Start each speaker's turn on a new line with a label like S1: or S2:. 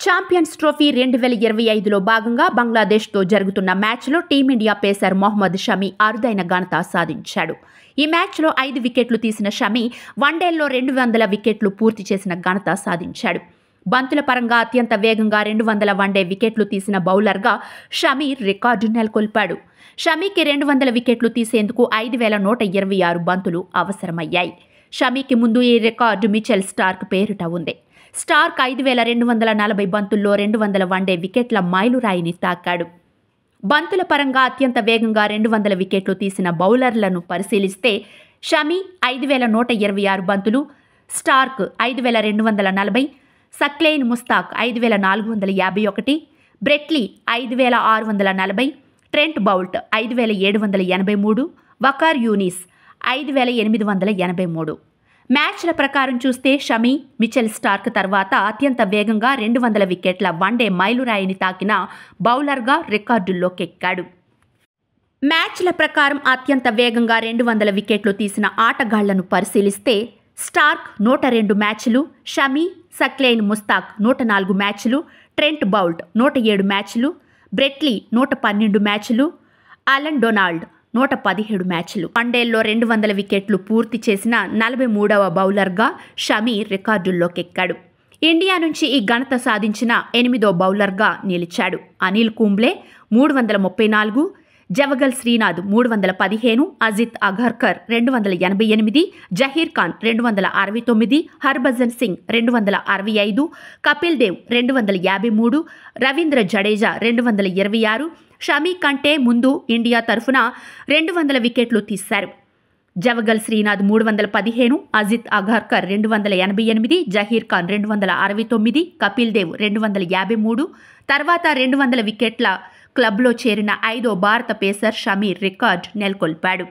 S1: Champions trophy 2025లో భాగంగా బంగ్లాదేశ్తో జరుగుతున్న మ్యాచ్లో టీమిండియా పేసర్ మొహమ్మద్ షమి అరుదైన ఘనత సాధించాడు. ఈ మ్యాచ్లో 5 వికెట్లు తీసిన షమి వన్డేల్లో 200 వికెట్లు పూర్తి చేసిన ఘనత సాధించాడు. బంతుల పరంగా అత్యంత వేగంగా 200 వన్డే వికెట్లు తీసిన బౌలర్గా షమి రికార్డు నెలకొల్పాడు. షమికి 200 వికెట్లు తీసేందుకు 5126 బంతులు అవసరమయ్యాయి. షమికి ముందు ఈ రికార్డు మిచెల్ స్టార్క్ పేరిట ఉంది. స్టార్క్ 5240 బంతుల్లో 200 వన్డే వికెట్ల మైలురాయిని తాకాడు. బంతుల పరంగా అత్యంత వేగంగా 200 వికెట్లు తీసిన బౌలర్లను పరిశీలిస్తే షమి 5126 బంతులు, Starc 5240, Saqlain Mushtaq 5451, Brett Lee 5640, Trent Boult 5783, Waqar Younis 5883. మ్యాచ్ల ప్రకారం చూస్తే షమి, మిచెల్ స్టార్క్ తర్వాత అత్యంత వేగంగా 200 వికెట్ల వన్డే మైలురాయిని తాకిన బౌలర్గా రికార్డుల్లోకెక్కాడు. మ్యాచ్ల ప్రకారం అత్యంత వేగంగా 200 వికెట్లు తీసిన ఆటగాళ్లను పరిశీలిస్తే స్టార్క్ 102 మ్యాచ్లు, షమి, సక్లెయిన్ ముస్తాక్ 104 మ్యాచ్లు, ట్రెంట్ బౌల్ట్ 107 మ్యాచ్లు, బ్రెట్లీ 112 మ్యాచ్లు, అలన్ డొనాల్డ్ 117 మ్యాచ్లు. వన్డేల్లో 200 వికెట్లు పూర్తి చేసిన 43వ బౌలర్గా షమి రికార్డుల్లోకెక్కాడు. ఇండియా నుంచి ఈ ఘనత సాధించిన 8వ బౌలర్గా నిలిచాడు. అనిల్ కుంబ్లే 334, జవగల్ శ్రీనాథ్ 315, అజిత్ అగర్కర్ 288, జహీర్ ఖాన్ 269, హర్భజన్ సింగ్ 265, కపిల్ దేవ్ 253, రవీంద్ర జడేజా 226. షమి కంటే ముందు ఇండియా తరఫున 200 వికెట్లు తీశారు. జవగల్ శ్రీనాథ్ 315, అజిత్ అగర్కర్ 288, జహీర్ ఖాన్ 269, కపిల్ దేవ్ 253. తర్వాత 200 వికెట్ల క్లబ్లో చేరిన 5వ భారత పేసర్ షమి రికార్డు నెలకొల్పాడు.